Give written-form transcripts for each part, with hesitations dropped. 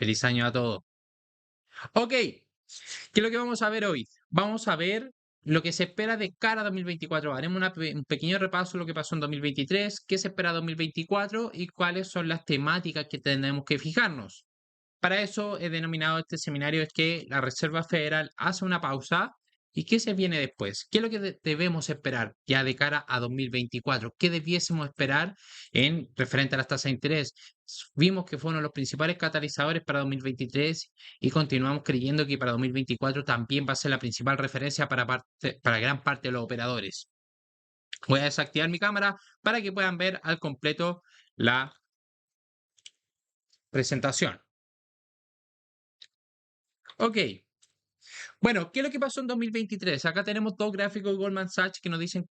Feliz año a todos. Ok, ¿qué es lo que vamos a ver hoy? Vamos a ver lo que se espera de cara a 2024. Haremos un pequeño repaso de lo que pasó en 2023, qué se espera 2024 y cuáles son las temáticas que tenemos que fijarnos. Para eso he denominado este seminario es que la Reserva Federal hace una pausa y qué se viene después. ¿Qué es lo que debemos esperar ya de cara a 2024? ¿Qué debiésemos esperar en referente a las tasas de interés? Vimos que fueron los principales catalizadores para 2023 y continuamos creyendo que para 2024 también va a ser la principal referencia para gran parte de los operadores. Voy a desactivar mi cámara para que puedan ver al completo la presentación. Ok, bueno, ¿qué es lo que pasó en 2023? Acá tenemos dos gráficos de Goldman Sachs que nos dicen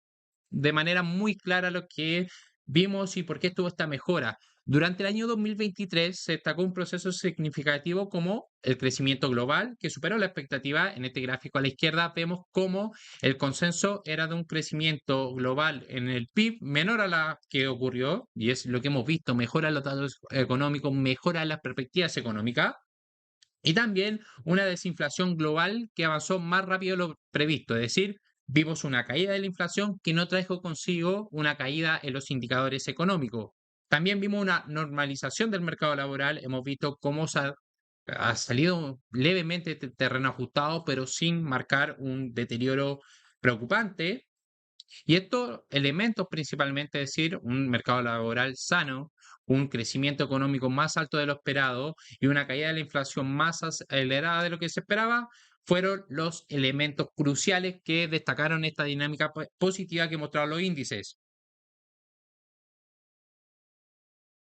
de manera muy clara lo que vimos y por qué estuvo esta mejora. Durante el año 2023 se destacó un proceso significativo como el crecimiento global, que superó la expectativa. En este gráfico a la izquierda vemos cómo el consenso era de un crecimiento global en el PIB menor a la que ocurrió, y es lo que hemos visto, mejora los datos económicos, mejora las perspectivas económicas. Y también una desinflación global que avanzó más rápido de lo previsto, es decir, vimos una caída de la inflación que no trajo consigo una caída en los indicadores económicos. También vimos una normalización del mercado laboral, hemos visto cómo ha salido levemente de terreno ajustado, pero sin marcar un deterioro preocupante. Y estos elementos principalmente, es decir, un mercado laboral sano, un crecimiento económico más alto de lo esperado y una caída de la inflación más acelerada de lo que se esperaba, fueron los elementos cruciales que destacaron esta dinámica positiva que mostraron los índices.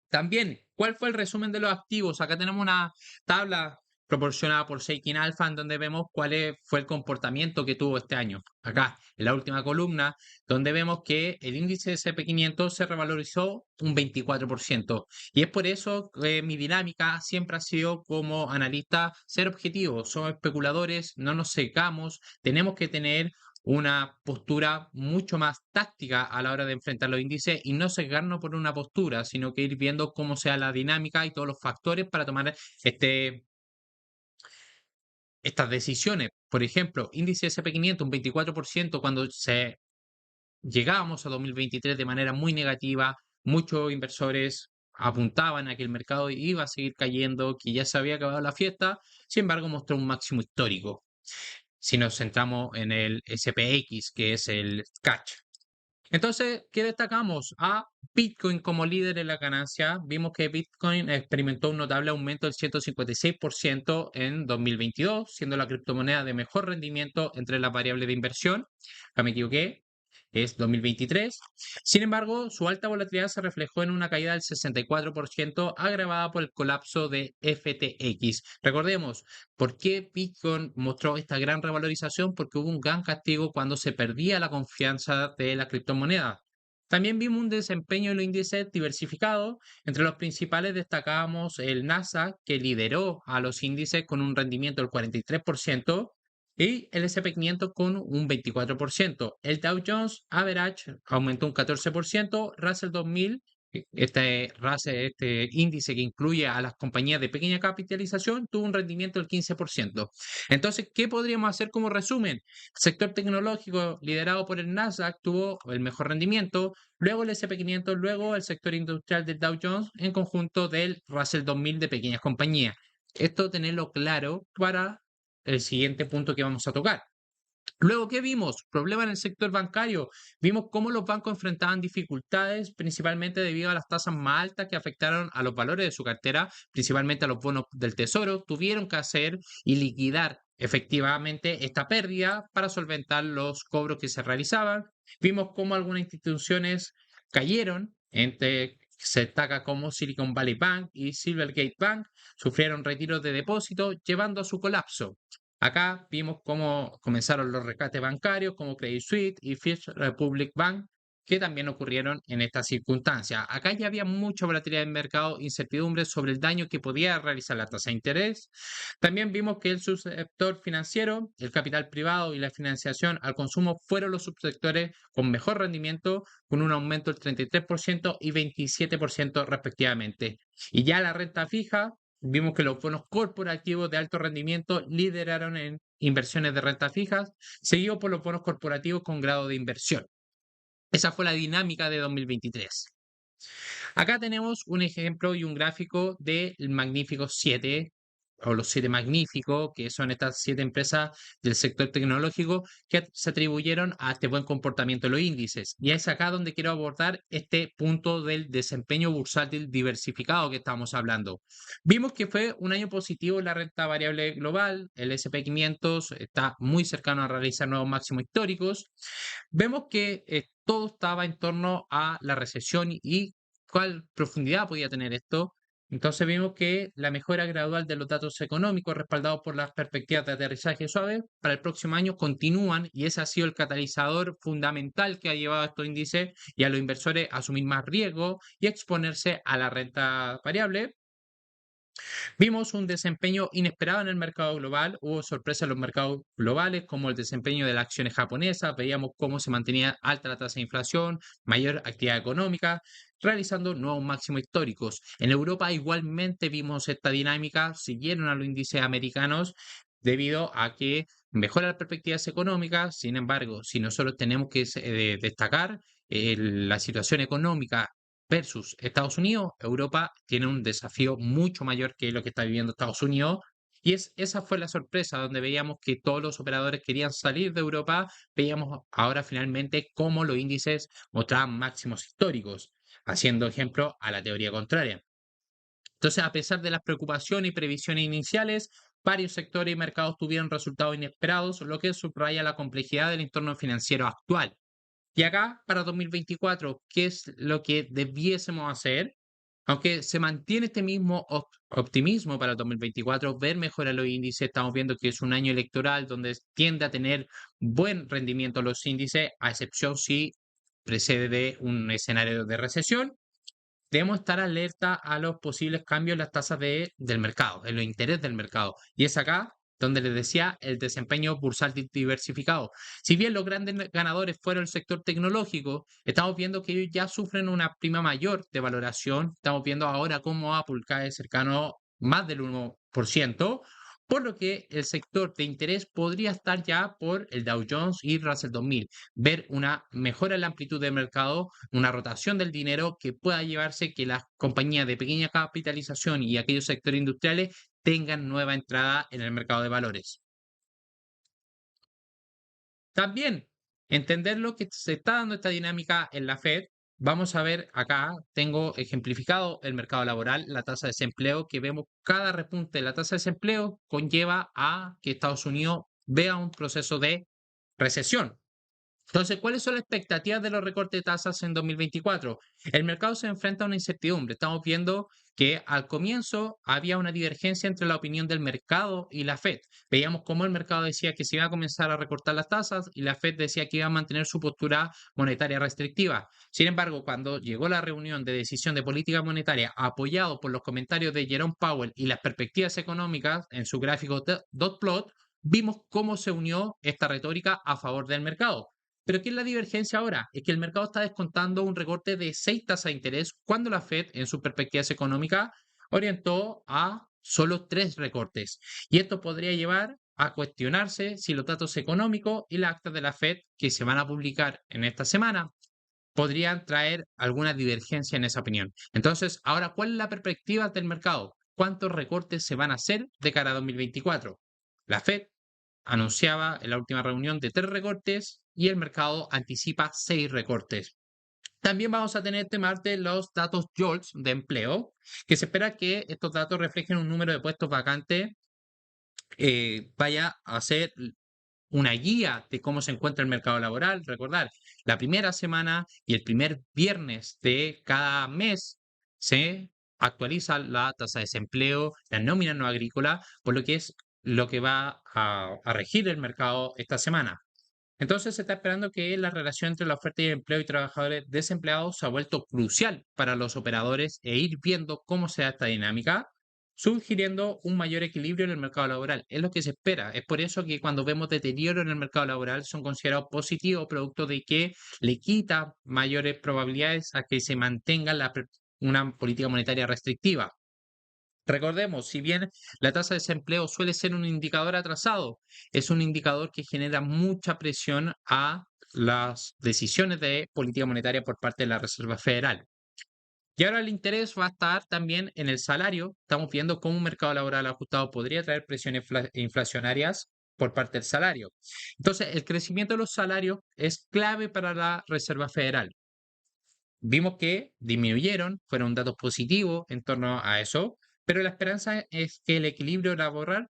También, ¿cuál fue el resumen de los activos? Acá tenemos una tabla proporcionada por Seikin Alpha en donde vemos fue el comportamiento que tuvo este año. Acá, en la última columna, donde vemos que el índice S&P 500 se revalorizó un 24%. Y es por eso que mi dinámica siempre ha sido como analista ser objetivo. Somos especuladores, no nos secamos, tenemos que tener una postura mucho más táctica a la hora de enfrentar los índices y no cegarnos por una postura, sino que ir viendo cómo sea la dinámica y todos los factores para tomar estas decisiones. Por ejemplo, índice S&P 500 un 24% cuando llegábamos a 2023 de manera muy negativa, muchos inversores apuntaban a que el mercado iba a seguir cayendo, que ya se había acabado la fiesta, sin embargo mostró un máximo histórico si nos centramos en el SPX, que es el catch. Entonces, ¿qué destacamos? A Bitcoin como líder en la ganancia. Vimos que Bitcoin experimentó un notable aumento del 156% en 2022, siendo la criptomoneda de mejor rendimiento entre las variables de inversión. Acá me equivoqué, es 2023. Sin embargo, su alta volatilidad se reflejó en una caída del 64%, agravada por el colapso de FTX. Recordemos, ¿por qué Bitcoin mostró esta gran revalorización? Porque hubo un gran castigo cuando se perdía la confianza de la criptomoneda. También vimos un desempeño en los índices diversificados. Entre los principales destacábamos el NASA, que lideró a los índices con un rendimiento del 43%, y el S&P 500 con un 24%. El Dow Jones Average aumentó un 14%, Russell 2000, este índice que incluye a las compañías de pequeña capitalización, tuvo un rendimiento del 15%. Entonces, ¿qué podríamos hacer como resumen? El sector tecnológico liderado por el Nasdaq tuvo el mejor rendimiento, luego el S&P 500, luego el sector industrial del Dow Jones en conjunto del Russell 2000 de pequeñas compañías. Esto tenerlo claro para el siguiente punto que vamos a tocar. Luego, ¿qué vimos? Problema en el sector bancario. Vimos cómo los bancos enfrentaban dificultades, principalmente debido a las tasas más altas que afectaron a los valores de su cartera, principalmente a los bonos del tesoro. Tuvieron que hacer y liquidar efectivamente esta pérdida para solventar los cobros que se realizaban. Vimos cómo algunas instituciones cayeron, se destaca como Silicon Valley Bank y Silvergate Bank, sufrieron retiros de depósitos, llevando a su colapso. Acá vimos cómo comenzaron los rescates bancarios como Credit Suisse y First Republic Bank, que también ocurrieron en estas circunstancias. Acá ya había mucha volatilidad en el mercado, incertidumbre sobre el daño que podía realizar la tasa de interés. También vimos que el subsector financiero, el capital privado y la financiación al consumo fueron los subsectores con mejor rendimiento, con un aumento del 33% y 27% respectivamente. Y ya la renta fija vimos que los bonos corporativos de alto rendimiento lideraron en inversiones de renta fija, seguido por los bonos corporativos con grado de inversión. Esa fue la dinámica de 2023. Acá tenemos un ejemplo y un gráfico del Magnífico 7 o los 7 magníficos, que son estas 7 empresas del sector tecnológico que se atribuyeron a este buen comportamiento de los índices. Y es acá donde quiero abordar este punto del desempeño bursátil diversificado que estamos hablando. Vimos que fue un año positivo en la renta variable global, el S&P 500 está muy cercano a realizar nuevos máximos históricos. Vemos que todo estaba en torno a la recesión y cuál profundidad podía tener esto. Entonces vimos que la mejora gradual de los datos económicos respaldados por las perspectivas de aterrizaje suave para el próximo año continúan y ese ha sido el catalizador fundamental que ha llevado a estos índices y a los inversores a asumir más riesgo y exponerse a la renta variable. Vimos un desempeño inesperado en el mercado global, hubo sorpresas en los mercados globales como el desempeño de las acciones japonesas, veíamos cómo se mantenía alta la tasa de inflación, mayor actividad económica, realizando nuevos máximos históricos. En Europa igualmente vimos esta dinámica, siguieron a los índices americanos debido a que mejora las perspectivas económicas, sin embargo, si nosotros tenemos que destacar la situación económica versus Estados Unidos, Europa tiene un desafío mucho mayor que lo que está viviendo Estados Unidos. Y esa fue la sorpresa, donde veíamos que todos los operadores querían salir de Europa, veíamos ahora finalmente cómo los índices mostraban máximos históricos, haciendo ejemplo a la teoría contraria. Entonces, a pesar de las preocupaciones y previsiones iniciales, varios sectores y mercados tuvieron resultados inesperados, lo que subraya la complejidad del entorno financiero actual. Y acá, para 2024, ¿qué es lo que debiésemos hacer? Aunque se mantiene este mismo optimismo para el 2024, ver mejora los índices, estamos viendo que es un año electoral donde tiende a tener buen rendimiento los índices, a excepción si precede de un escenario de recesión. Debemos estar alerta a los posibles cambios en las tasas del mercado, en los intereses del mercado. Y es acá donde les decía el desempeño bursátil diversificado. Si bien los grandes ganadores fueron el sector tecnológico, estamos viendo que ellos ya sufren una prima mayor de valoración. Estamos viendo ahora cómo Apple cae cercano más del 1%, por lo que el sector de interés podría estar ya por el Dow Jones y Russell 2000, ver una mejora en la amplitud del mercado, una rotación del dinero que pueda llevarse que las compañías de pequeña capitalización y aquellos sectores industriales tengan nueva entrada en el mercado de valores. También entender lo que se está dando esta dinámica en la Fed. Vamos a ver acá, tengo ejemplificado el mercado laboral, la tasa de desempleo, que vemos cada repunte de la tasa de desempleo conlleva a que Estados Unidos vea un proceso de recesión. Entonces, ¿cuáles son las expectativas de los recortes de tasas en 2024? El mercado se enfrenta a una incertidumbre. Estamos viendo que al comienzo había una divergencia entre la opinión del mercado y la Fed. Veíamos cómo el mercado decía que se iba a comenzar a recortar las tasas y la Fed decía que iba a mantener su postura monetaria restrictiva. Sin embargo, cuando llegó la reunión de decisión de política monetaria apoyado por los comentarios de Jerome Powell y las perspectivas económicas en su gráfico dot plot, vimos cómo se unió esta retórica a favor del mercado. Pero ¿qué es la divergencia ahora? Es que el mercado está descontando un recorte de 6 tasas de interés cuando la Fed, en sus perspectivas económicas, orientó a solo 3 recortes. Y esto podría llevar a cuestionarse si los datos económicos y las actas de la Fed que se van a publicar en esta semana podrían traer alguna divergencia en esa opinión. Entonces, ahora, ¿cuál es la perspectiva del mercado? ¿Cuántos recortes se van a hacer de cara a 2024? La Fed anunciaba en la última reunión de 3 recortes y el mercado anticipa 6 recortes. También vamos a tener este martes los datos JOLTS de empleo, que se espera que estos datos reflejen un número de puestos vacantes, vaya a ser una guía de cómo se encuentra el mercado laboral. Recordar, la primera semana y el primer viernes de cada mes se actualiza la tasa de desempleo, la nómina no agrícola, por lo que es lo que va a regir el mercado esta semana. Entonces se está esperando que la relación entre la oferta y el empleo y trabajadores desempleados se ha vuelto crucial para los operadores e ir viendo cómo se da esta dinámica, sugiriendo un mayor equilibrio en el mercado laboral. Es lo que se espera. Es por eso que cuando vemos deterioro en el mercado laboral son considerados positivos, producto de que le quita mayores probabilidades a que se mantenga una política monetaria restrictiva. Recordemos, si bien la tasa de desempleo suele ser un indicador atrasado, es un indicador que genera mucha presión a las decisiones de política monetaria por parte de la Reserva Federal. Y ahora el interés va a estar también en el salario. Estamos viendo cómo un mercado laboral ajustado podría traer presiones inflacionarias por parte del salario. Entonces, el crecimiento de los salarios es clave para la Reserva Federal. Vimos que disminuyeron, fueron datos positivos en torno a eso, pero la esperanza es que el equilibrio laboral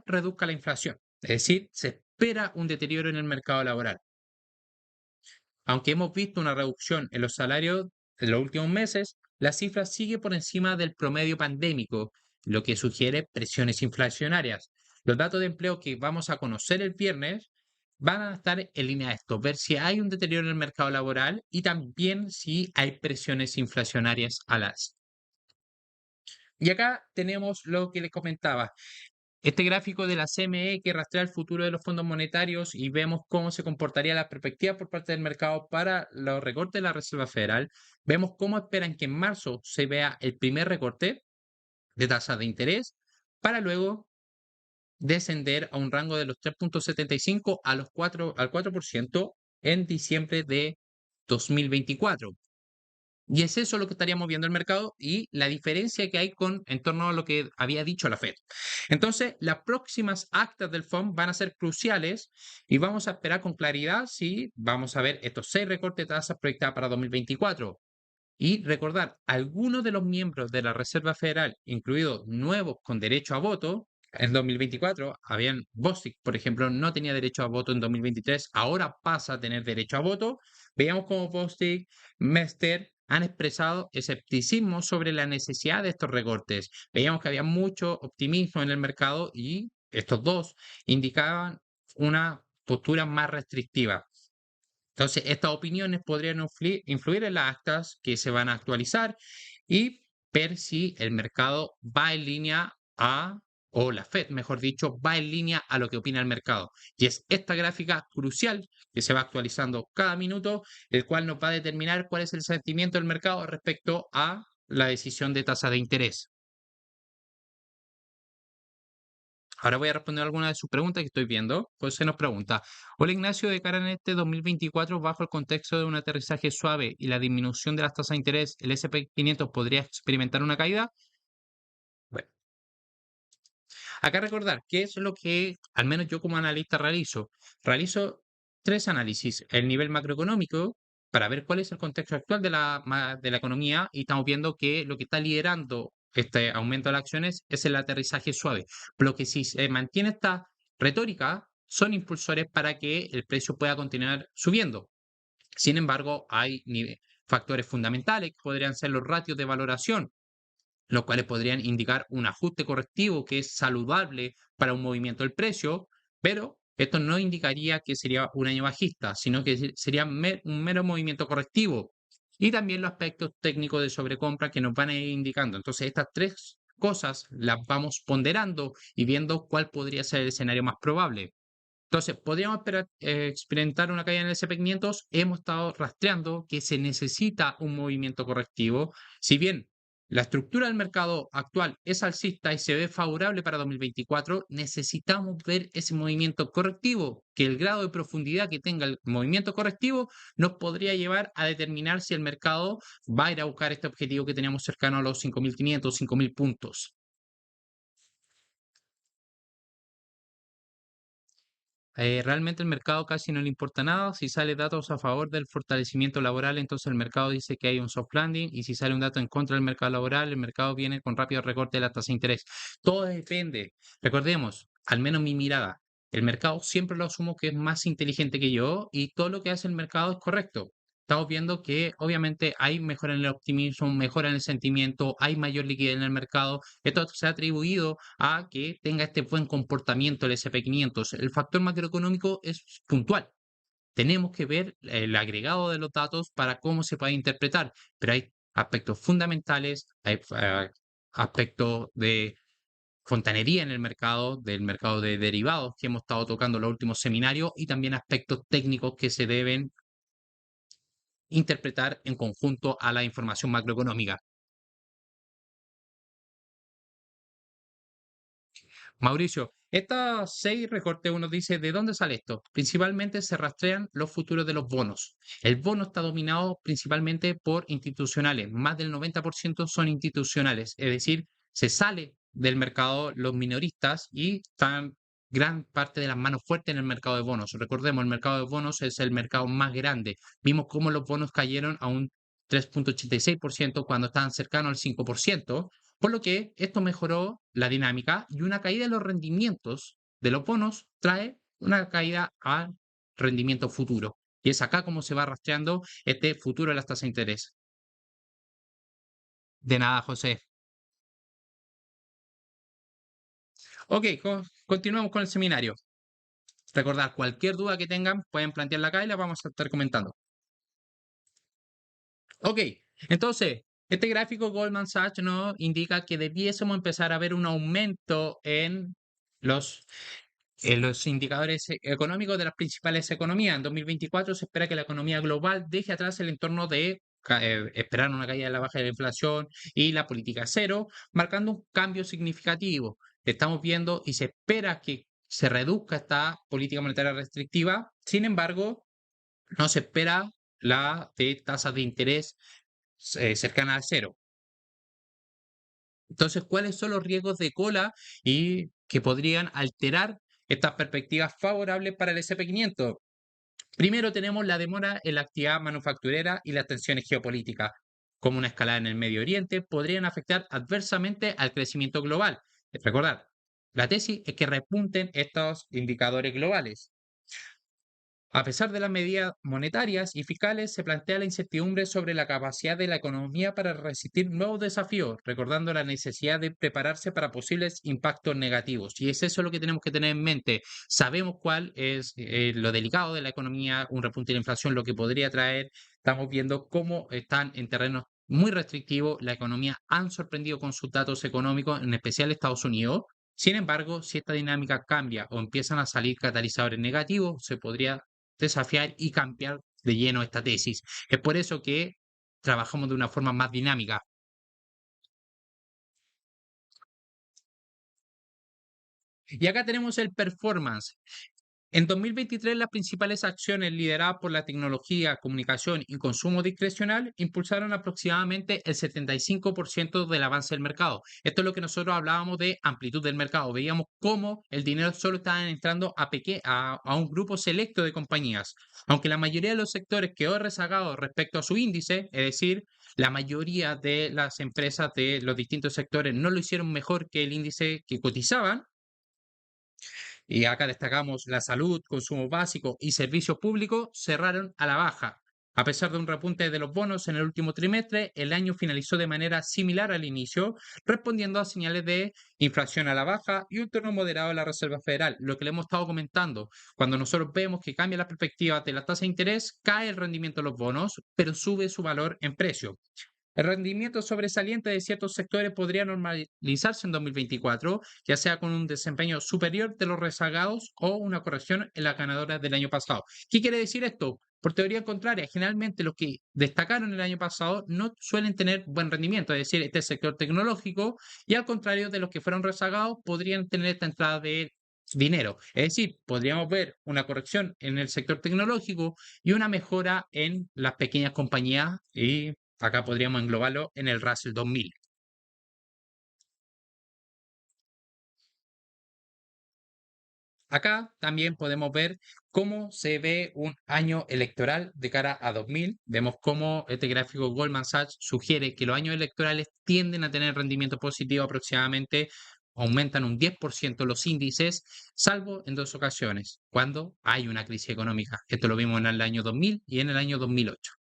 reduzca la inflación. Es decir, se espera un deterioro en el mercado laboral. Aunque hemos visto una reducción en los salarios en los últimos meses, la cifra sigue por encima del promedio pandémico, lo que sugiere presiones inflacionarias. Los datos de empleo que vamos a conocer el viernes van a estar en línea de esto, ver si hay un deterioro en el mercado laboral y también si hay presiones inflacionarias al alza. Y acá tenemos lo que les comentaba, este gráfico de la CME que rastrea el futuro de los fondos monetarios y vemos cómo se comportaría la perspectiva por parte del mercado para los recortes de la Reserva Federal. Vemos cómo esperan que en marzo se vea el primer recorte de tasas de interés para luego descender a un rango de los 3,75 a los 4, al 4% en diciembre de 2024. Y es eso lo que estaríamos viendo el mercado y la diferencia que hay con en torno a lo que había dicho la Fed. Entonces, las próximas actas del FOMC van a ser cruciales y vamos a esperar con claridad si vamos a ver estos 6 recortes de tasas proyectadas para 2024. Y recordar, algunos de los miembros de la Reserva Federal, incluidos nuevos con derecho a voto, en 2024, habían Bostic, por ejemplo, no tenía derecho a voto en 2023, ahora pasa a tener derecho a voto. Veamos cómo Bostic, Mester han expresado escepticismo sobre la necesidad de estos recortes. Veíamos que había mucho optimismo en el mercado y estos dos indicaban una postura más restrictiva. Entonces, estas opiniones podrían influir en las actas que se van a actualizar y ver si el mercado va en línea o la Fed, mejor dicho, va en línea a lo que opina el mercado. Y es esta gráfica crucial que se va actualizando cada minuto, el cual nos va a determinar cuál es el sentimiento del mercado respecto a la decisión de tasa de interés. Ahora voy a responder algunas de sus preguntas que estoy viendo. Pues se nos pregunta, hola Ignacio, de cara en este 2024, bajo el contexto de un aterrizaje suave y la disminución de las tasas de interés, ¿el S&P 500 podría experimentar una caída? Bueno, acá recordar qué es lo que, al menos yo como analista realizo. Realizo tres análisis. El nivel macroeconómico, para ver cuál es el contexto actual de la economía, y estamos viendo que lo que está liderando este aumento de las acciones es el aterrizaje suave. Por lo que si se mantiene esta retórica, son impulsores para que el precio pueda continuar subiendo. Sin embargo, hay factores fundamentales que podrían ser los ratios de valoración, los cuales podrían indicar un ajuste correctivo que es saludable para un movimiento del precio, pero esto no indicaría que sería un año bajista, sino que sería un mero movimiento correctivo. Y también los aspectos técnicos de sobrecompra que nos van a ir indicando. Entonces, estas tres cosas las vamos ponderando y viendo cuál podría ser el escenario más probable. Entonces, ¿podríamos esperar, experimentar una caída en el SP 500? Hemos estado rastreando que se necesita un movimiento correctivo. Si bien la estructura del mercado actual es alcista y se ve favorable para 2024, necesitamos ver ese movimiento correctivo, que el grado de profundidad que tenga el movimiento correctivo nos podría llevar a determinar si el mercado va a ir a buscar este objetivo que teníamos cercano a los 5.500, 5.000 puntos. Realmente el mercado casi no le importa nada. Si sale datos a favor del fortalecimiento laboral, entonces el mercado dice que hay un soft landing. Y si sale un dato en contra del mercado laboral, el mercado viene con rápido recorte de la tasa de interés. Todo depende. Recordemos, al menos mi mirada, el mercado siempre lo asumo que es más inteligente que yo y todo lo que hace el mercado es correcto. Estamos viendo que obviamente hay mejora en el optimismo, mejora en el sentimiento, hay mayor liquidez en el mercado. Esto se ha atribuido a que tenga este buen comportamiento el SP 500. El factor macroeconómico es puntual. Tenemos que ver el agregado de los datos para cómo se puede interpretar, pero hay aspectos fundamentales, hay aspectos de fontanería en el mercado, del mercado de derivados que hemos estado tocando en los últimos seminarios y también aspectos técnicos que se deben interpretar en conjunto a la información macroeconómica. Mauricio, estos 6 recortes uno dice, ¿de dónde sale esto? Principalmente se rastrean los futuros de los bonos. El bono está dominado principalmente por institucionales, más del 90% son institucionales, es decir, se sale del mercado los minoristas y están gran parte de las manos fuertes en el mercado de bonos. Recordemos, el mercado de bonos es el mercado más grande. Vimos cómo los bonos cayeron a un 3,86% cuando estaban cercanos al 5%. Por lo que esto mejoró la dinámica y una caída de los rendimientos de los bonos trae una caída al rendimiento futuro. Y es acá como se va rastreando este futuro de las tasas de interés. De nada, José. Ok, continuamos con el seminario. Recordar, cualquier duda que tengan, pueden plantearla acá y la vamos a estar comentando. Ok, entonces, este gráfico Goldman Sachs nos indica que debiésemos empezar a ver un aumento los en los indicadores económicos de las principales economías. En 2024 se espera que la economía global deje atrás el entorno de esperar una caída de la baja de la inflación y la política cero, marcando un cambio significativo. Estamos viendo y se espera que se reduzca esta política monetaria restrictiva. Sin embargo, no se espera la de tasas de interés cercana al cero. Entonces, ¿cuáles son los riesgos de cola y que podrían alterar estas perspectivas favorables para el SP500? Primero tenemos la demora en la actividad manufacturera y las tensiones geopolíticas, como una escalada en el Medio Oriente, podrían afectar adversamente al crecimiento global. Recordar, la tesis es que repunten estos indicadores globales. A pesar de las medidas monetarias y fiscales, se plantea la incertidumbre sobre la capacidad de la economía para resistir nuevos desafíos, recordando la necesidad de prepararse para posibles impactos negativos. Y es eso lo que tenemos que tener en mente. Sabemos cuál es lo delicado de la economía, un repunte de la inflación, lo que podría traer. Estamos viendo cómo están en terrenos muy restrictivos. La economía han sorprendido con sus datos económicos, en especial Estados Unidos. Sin embargo, si esta dinámica cambia o empiezan a salir catalizadores negativos, se podría desafiar y cambiar de lleno esta tesis. Es por eso que trabajamos de una forma más dinámica. Y acá tenemos el performance. En 2023, las principales acciones lideradas por la tecnología, comunicación y consumo discrecional impulsaron aproximadamente el 75% del avance del mercado. Esto es lo que nosotros hablábamos de amplitud del mercado. Veíamos cómo el dinero solo estaba entrando a un grupo selecto de compañías. Aunque la mayoría de los sectores quedó rezagado respecto a su índice, es decir, la mayoría de las empresas de los distintos sectores no lo hicieron mejor que el índice que cotizaban, y acá destacamos la salud, consumo básico y servicios públicos cerraron a la baja. A pesar de un repunte de los bonos en el último trimestre, el año finalizó de manera similar al inicio, respondiendo a señales de inflación a la baja y un tono moderado de la Reserva Federal. Lo que le hemos estado comentando, cuando nosotros vemos que cambia la perspectiva de la tasa de interés, cae el rendimiento de los bonos, pero sube su valor en precio. El rendimiento sobresaliente de ciertos sectores podría normalizarse en 2024, ya sea con un desempeño superior de los rezagados o una corrección en las ganadoras del año pasado. ¿Qué quiere decir esto? Por teoría contraria, generalmente los que destacaron el año pasado no suelen tener buen rendimiento, es decir, este sector tecnológico, y al contrario de los que fueron rezagados, podrían tener esta entrada de dinero. Es decir, podríamos ver una corrección en el sector tecnológico y una mejora en las pequeñas compañías y acá podríamos englobarlo en el Russell 2000. Acá también podemos ver cómo se ve un año electoral de cara a 2000. Vemos cómo este gráfico Goldman Sachs sugiere que los años electorales tienden a tener rendimiento positivo aproximadamente, aumentan un 10% los índices, salvo en dos ocasiones, cuando hay una crisis económica. Esto lo vimos en el año 2000 y en el año 2008.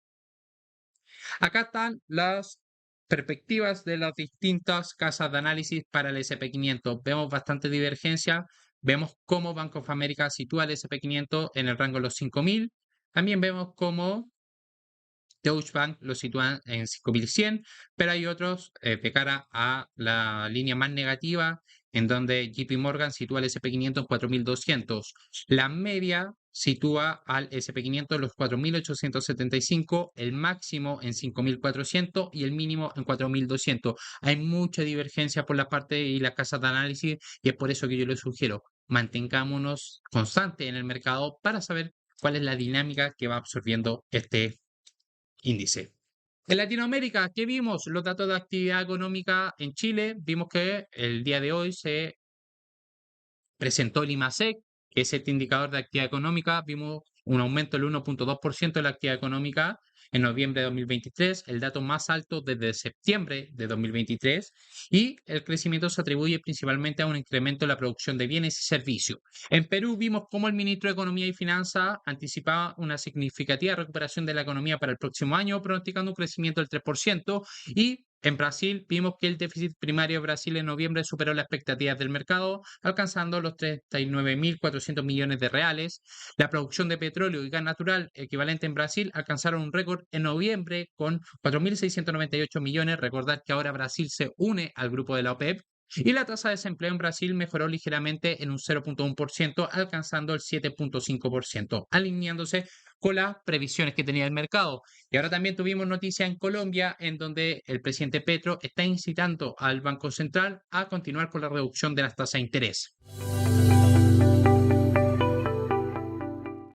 Acá están las perspectivas de las distintas casas de análisis para el SP500. Vemos bastante divergencia. Vemos cómo Bank of America sitúa el SP500 en el rango de los 5.000. También vemos cómo Deutsche Bank lo sitúa en 5.100, pero hay otros de cara a la línea más negativa, en donde JP Morgan sitúa el SP500 en 4.200. La media sitúa al SP500 en los 4.875, el máximo en 5.400 y el mínimo en 4.200. Hay mucha divergencia por la parte y las casas de análisis y es por eso que yo les sugiero, mantengámonos constantes en el mercado para saber cuál es la dinámica que va absorbiendo este índice. En Latinoamérica, ¿qué vimos? Los datos de actividad económica en Chile. Vimos que el día de hoy se presentó el IMASEC, que es este indicador de actividad económica. Vimos un aumento del 1.2% de la actividad económica en noviembre de 2023, el dato más alto desde septiembre de 2023, y el crecimiento se atribuye principalmente a un incremento en la producción de bienes y servicios. En Perú vimos cómo el ministro de Economía y Finanzas anticipaba una significativa recuperación de la economía para el próximo año, pronosticando un crecimiento del 3%, y en Brasil vimos que el déficit primario de Brasil en noviembre superó las expectativas del mercado, alcanzando los 39.400 millones de reales. La producción de petróleo y gas natural equivalente en Brasil alcanzaron un récord en noviembre con 4.698 millones. Recordad que ahora Brasil se une al grupo de la OPEP. Y la tasa de desempleo en Brasil mejoró ligeramente en un 0.1%, alcanzando el 7.5%, alineándose con las previsiones que tenía el mercado. Y ahora también tuvimos noticia en Colombia, en donde el presidente Petro está incitando al Banco Central a continuar con la reducción de las tasas de interés.